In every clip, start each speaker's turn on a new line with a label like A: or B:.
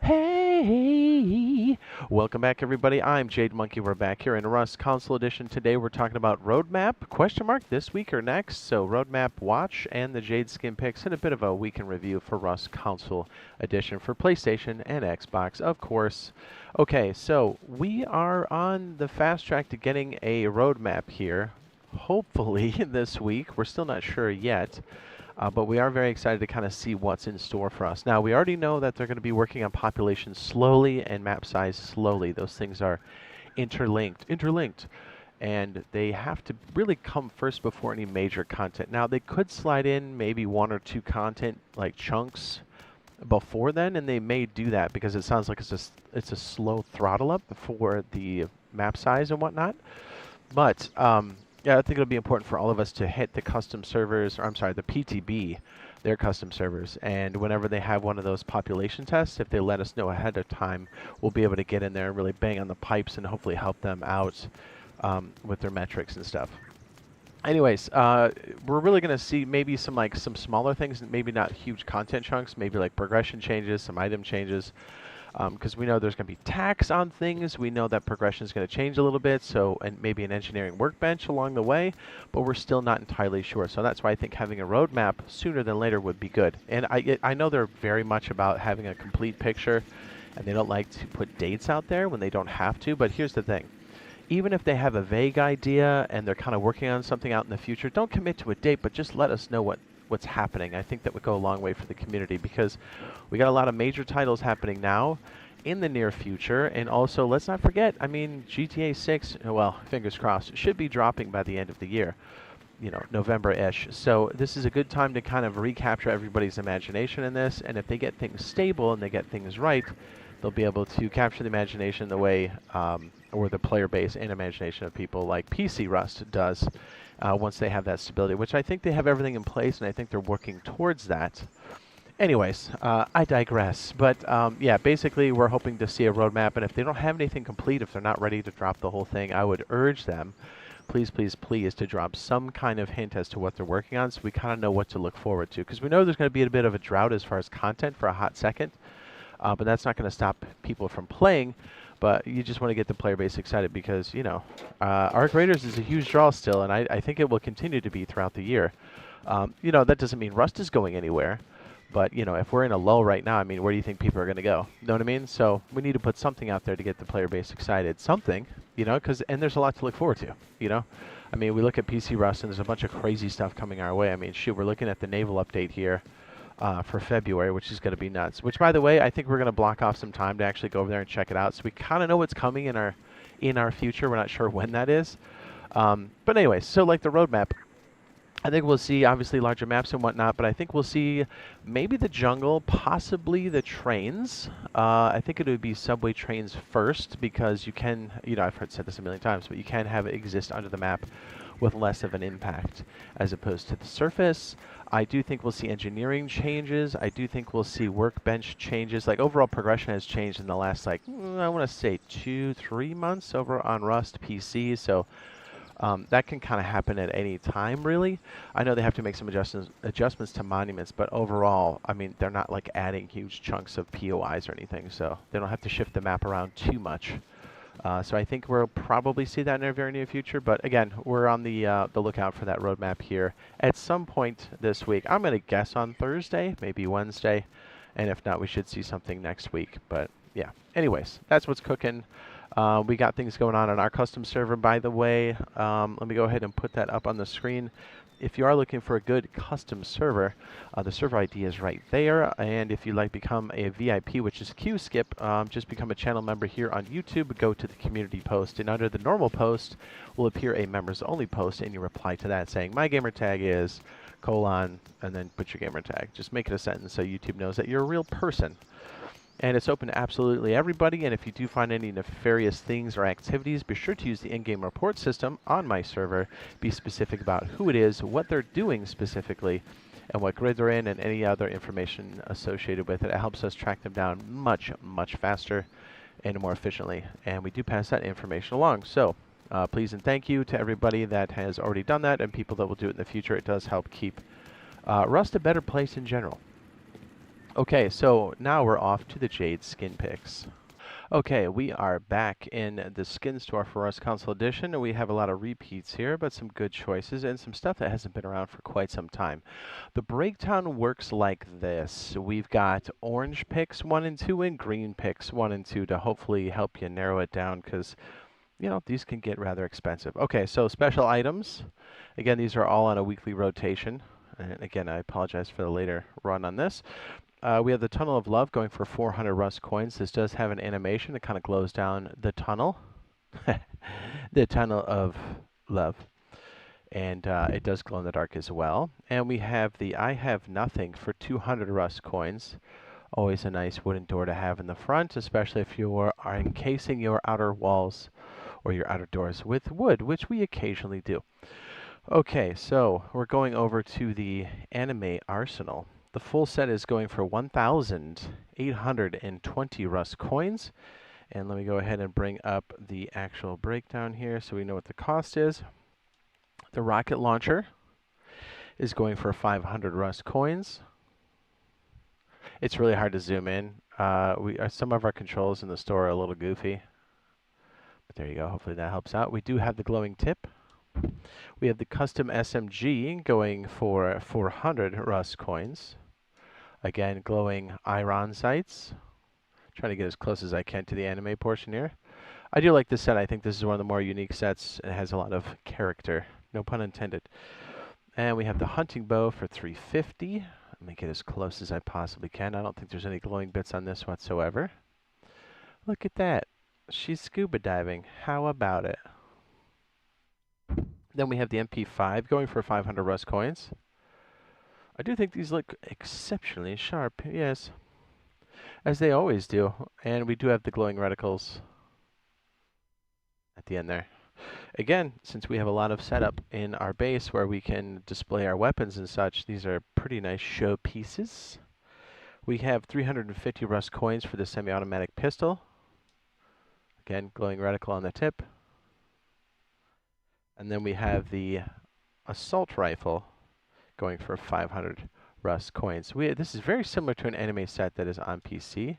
A: Hey! Welcome back, everybody. I'm Jade Monkey. We're back here in Rust Console Edition. Today we're talking about Roadmap, question mark, this week or next. So Roadmap Watch and the Jade Skin picks and a bit of a week in review for Rust Console Edition for PlayStation and Xbox, of course. Okay, so we are on the fast track to getting a roadmap here. Hopefully this week. We're still not sure yet. But we are very excited to kind of see what's in store for us. Now, we already know that they're going to be working on population slowly and map size slowly. Those things are interlinked, and they have to really come first before any major content. Now, they could slide in maybe one or two content, like chunks, before then, and they may do that because it sounds like it's a slow throttle up for the map size and whatnot. But yeah, I think it'll be important for all of us to hit the custom servers, or I'm sorry, the PTB, their custom servers. And whenever they have one of those population tests, if they let us know ahead of time, we'll be able to get in there and really bang on the pipes and hopefully help them out with their metrics and stuff. Anyways, we're really going to see maybe some smaller things, maybe not huge content chunks, maybe like progression changes, some item changes. Because we know there's going to be tax on things. We know that progression is going to change a little bit, so and maybe an engineering workbench along the way, but we're still not entirely sure. So that's why I think having a roadmap sooner than later would be good. And I know they're very much about having a complete picture, and they don't like to put dates out there when they don't have to. But here's the thing. Even if they have a vague idea and they're kind of working on something out in the future, don't commit to a date, but just let us know what's happening. I think that would go a long way for the community because we got a lot of major titles happening now in the near future, and also let's not forget, I mean, GTA 6, well, fingers crossed, should be dropping by the end of the year, you know, November-ish. So this is a good time to kind of recapture everybody's imagination in this, and if they get things stable and they get things right, they'll be able to capture the imagination the way, or the player base and imagination of people like PC Rust does once they have that stability, which I think they have everything in place, and I think they're working towards that. Anyways, I digress. But yeah, basically we're hoping to see a roadmap, and if they don't have anything complete, if they're not ready to drop the whole thing, I would urge them, please, please, please, to drop some kind of hint as to what they're working on so we kind of know what to look forward to. Because we know there's going to be a bit of a drought as far as content for a hot second, but that's not going to stop people from playing. But you just want to get the player base excited because, you know, Arc Raiders is a huge draw still, and I think it will continue to be throughout the year. You know, that doesn't mean Rust is going anywhere. But, you know, if we're in a lull right now, I mean, where do you think people are going to go? You know what I mean? So we need to put something out there to get the player base excited. Something, you know, and there's a lot to look forward to, you know? I mean, we look at PC Rust, and there's a bunch of crazy stuff coming our way. I mean, shoot, we're looking at the naval update here for February, which is going to be nuts. Which, by the way, I think we're going to block off some time to actually go over there and check it out. So we kind of know what's coming in our future. We're not sure when that is. But anyways, so like the roadmap, I think we'll see, obviously, larger maps and whatnot, but I think we'll see maybe the jungle, possibly the trains. I think it would be subway trains first because you can, you know, I've said this a million times, but you can have it exist under the map with less of an impact as opposed to the surface. I do think we'll see engineering changes. I do think we'll see workbench changes. Like, overall progression has changed in the last, like, I want to say 2-3 months over on Rust PC, so that can kind of happen at any time, really. I know they have to make some adjustments to monuments, but overall, I mean, they're not like adding huge chunks of POIs or anything, so they don't have to shift the map around too much. So I think we'll probably see that in the very near future. But again, we're on the lookout for that roadmap here at some point this week. I'm going to guess on Thursday, maybe Wednesday, and if not, we should see something next week. But yeah, anyways, that's what's cooking. We got things going on our custom server, by the way. Let me go ahead and put that up on the screen. If you are looking for a good custom server, the server ID is right there. And if you'd like to become a VIP, which is Q-Skip, just become a channel member here on YouTube. Go to the community post, and under the normal post will appear a members only post, and you reply to that saying, my gamer tag is : and then put your gamer tag. Just make it a sentence so YouTube knows that you're a real person. And it's open to absolutely everybody, and if you do find any nefarious things or activities, be sure to use the in-game report system on my server. Be specific about who it is, what they're doing specifically, and what grade they're in, and any other information associated with it. It helps us track them down much, much faster and more efficiently, and we do pass that information along. So please and thank you to everybody that has already done that, and people that will do it in the future. It does help keep Rust a better place in general. Okay, so now we're off to the Jade Skin picks. Okay, we are back in the skin store for Rust Console Edition, and we have a lot of repeats here, but some good choices and some stuff that hasn't been around for quite some time. The breakdown works like this. We've got orange picks 1 and 2 and green picks 1 and 2 to hopefully help you narrow it down because, you know, these can get rather expensive. Okay, so special items. Again, these are all on a weekly rotation. And again, I apologize for the later run on this. We have the Tunnel of Love going for 400 Rust coins. This does have an animation that kind of glows down the tunnel. The Tunnel of Love. And it does glow in the dark as well. And we have the I Have Nothing for 200 Rust coins. Always a nice wooden door to have in the front, especially if you are encasing your outer walls or your outer doors with wood, which we occasionally do. Okay, so we're going over to the anime arsenal. The full set is going for 1,820 Rust coins. And let me go ahead and bring up the actual breakdown here so we know what the cost is. The rocket launcher is going for 500 Rust coins. It's really hard to zoom in. Some of our controls in the store are a little goofy. But there you go. Hopefully that helps out. We do have the glowing tip. We have the custom SMG going for 400 Rust coins. Again, glowing iron sights. Trying to get as close as I can to the anime portion here. I do like this set. I think this is one of the more unique sets. It has a lot of character. No pun intended. And we have the hunting bow for 350. Let me get as close as I possibly can. I don't think there's any glowing bits on this whatsoever. Look at that. She's scuba diving. How about it? Then we have the MP5 going for 500 Rust coins. I do think these look exceptionally sharp, yes, as they always do. And we do have the glowing reticles at the end there. Again, since we have a lot of setup in our base where we can display our weapons and such, these are pretty nice show pieces. We have 350 Rust coins for the semi-automatic pistol. Again, glowing reticle on the tip. And then we have the assault rifle going for 500 Rust coins. This is very similar to an anime set that is on PC.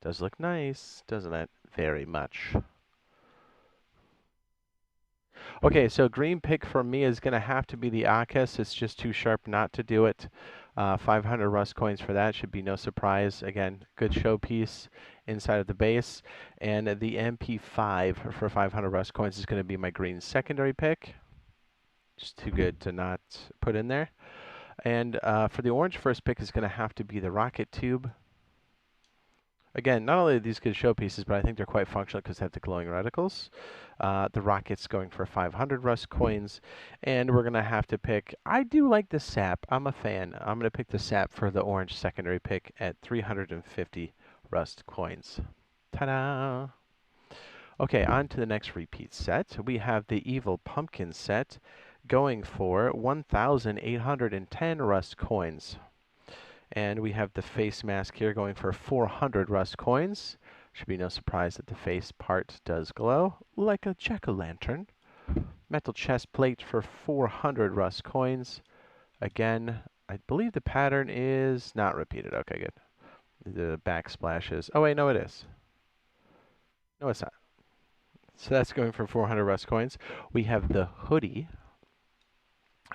A: Does look nice, doesn't it? Very much. Okay, so green pick for me is going to have to be the Akis. It's just too sharp not to do it. 500 Rust coins for that should be no surprise. Again, good showpiece inside of the base. And the MP5 for 500 Rust coins is going to be my green secondary pick. Just too good to not put in there. And for the orange first pick is going to have to be the rocket tube. Again, not only are these good showpieces, but I think they're quite functional because they have the glowing reticles. The rocket's going for 500 Rust coins. And we're going to have to pick, I do like the sap. I'm a fan. I'm going to pick the sap for the orange secondary pick at 350 Rust coins. Ta-da! Okay, on to the next repeat set. We have the Evil Pumpkin set going for 1,810 Rust coins. And we have the face mask here going for 400 Rust coins. Should be no surprise that the face part does glow like a jack-o'-lantern. Metal chest plate for 400 Rust coins. Again, I believe the pattern is not repeated. Okay, good. The backsplash is... Oh, wait, no, it is. No, it's not. So that's going for 400 Rust coins. We have the hoodie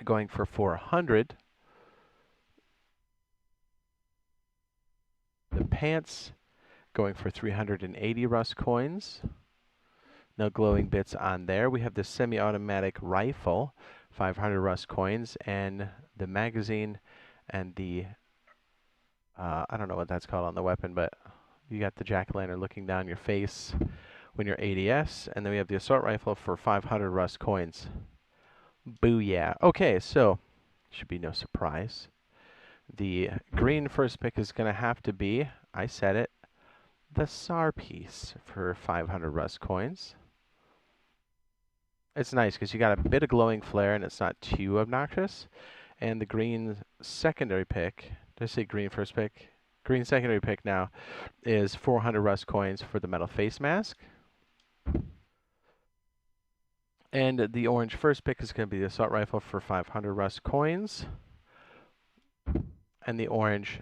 A: going for 400. The pants going for 380 Rust coins. No glowing bits on there. We have the semi-automatic rifle, 500 Rust coins, and the magazine and the, I don't know what that's called on the weapon, but you got the jack-o'-lantern looking down your face when you're ADS. And then we have the assault rifle for 500 Rust coins. Booyah. Okay, so should be no surprise. The green first pick is going to have to be, I said it, the SAR piece for 500 Rust coins. It's nice because you got a bit of glowing flare and it's not too obnoxious. And the green secondary pick, did I say green first pick? Green secondary pick now is 400 Rust coins for the metal face mask. And the orange first pick is going to be the assault rifle for 500 Rust coins. And the orange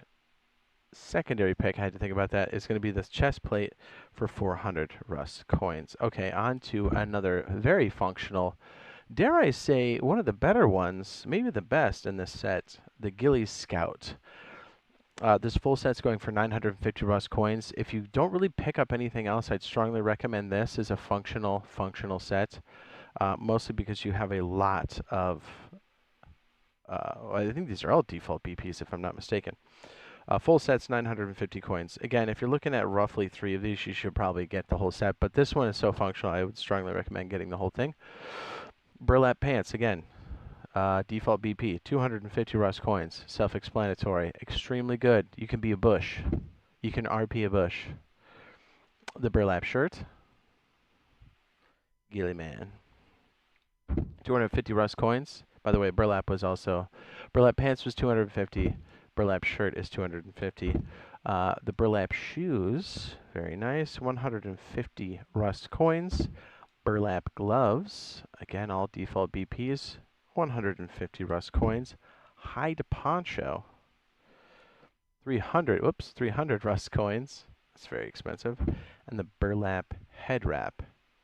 A: secondary pick, I had to think about that, is going to be this chest plate for 400 Rust coins. Okay, on to another very functional, dare I say, one of the better ones, maybe the best in this set, the Ghillie Scout. This full set's going for 950 Rust coins. If you don't really pick up anything else, I'd strongly recommend this as a functional set, mostly because you have a lot of, I think these are all default BPs if I'm not mistaken. Full set's 950 coins. Again, if you're looking at roughly 3 of these, you should probably get the whole set, but this one is so functional, I would strongly recommend getting the whole thing. Burlap pants, again, default BP, 250 Rust coins, self-explanatory, extremely good. You can be a bush. You can RP a bush. The burlap shirt, Ghillie man, 250 Rust coins. By the way, burlap pants was 250. Burlap shirt is 250. The burlap shoes, very nice, 150 Rust coins. Burlap gloves, again, all default BPs, 150 Rust coins. Hide poncho, 300 Rust coins. That's very expensive. And the burlap head wrap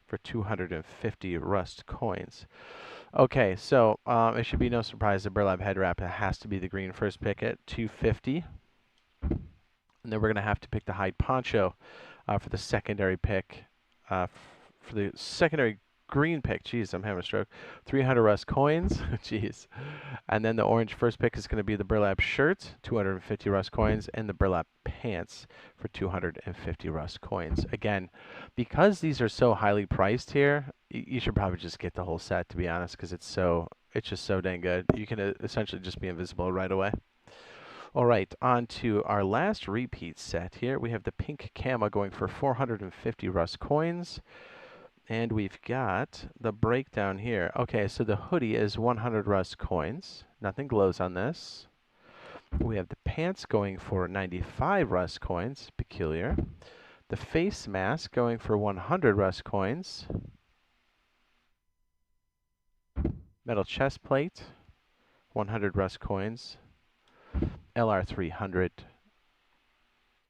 A: for 250 Rust coins. Okay, so it should be no surprise the burlap head wrap has to be the green first pick at 250. And then we're going to have to pick the hide poncho for the secondary pick. For the secondary green pick, jeez, I'm having a stroke, 300 Rust coins, jeez. And then the orange first pick is going to be the burlap shirt, 250 Rust coins, and the burlap pants for 250 Rust coins. Again, because these are so highly priced here, you should probably just get the whole set, to be honest, because it's just so dang good. You can essentially just be invisible right away. All right, on to our last repeat set here. We have the pink camo going for 450 Rust coins. And we've got the breakdown here. Okay, so the hoodie is 100 Rust coins. Nothing glows on this. We have the pants going for 95 Rust coins. Peculiar. The face mask going for 100 Rust coins. Metal chest plate, 100 Rust coins. LR 300,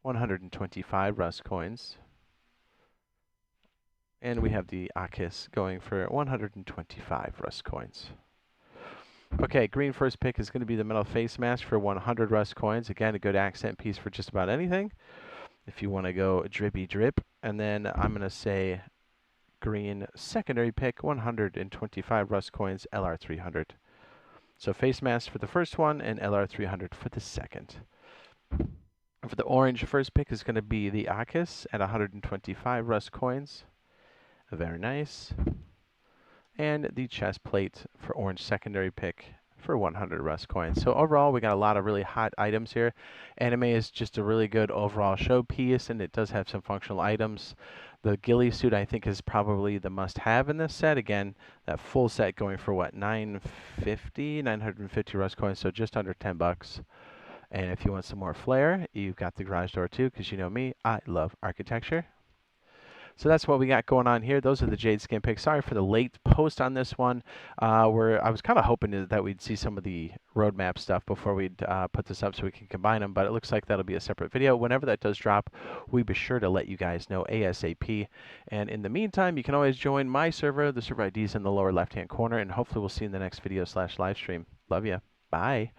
A: 125 Rust coins. And we have the Akis going for 125 Rust coins. Okay, green first pick is going to be the metal face mask for 100 Rust coins. Again, a good accent piece for just about anything, if you want to go drippy drip. And then I'm going to say green secondary pick, 125 Rust coins, LR 300. So face mask for the first one and LR 300 for the second. For the orange first pick is going to be the Akis at 125 Rust coins. Very nice. And the chest plate for orange secondary pick for 100 Rust coins. So overall, we got a lot of really hot items here. Anime is just a really good overall showpiece, and it does have some functional items. The Ghillie suit, I think, is probably the must-have in this set. Again, that full set going for what, 950 Rust coins, so just under 10 bucks. And if you want some more flair, you've got the garage door too, because you know me, I love architecture. So that's what we got going on here. Those are the Jade Skin picks. Sorry for the late post on this one. Where I was kind of hoping that we'd see some of the roadmap stuff before we'd put this up so we can combine them, but it looks like that'll be a separate video. Whenever that does drop, we'll be sure to let you guys know ASAP. And in the meantime, you can always join my server. The server ID is in the lower left-hand corner, and hopefully we'll see you in the next video / live stream. Love ya. Bye.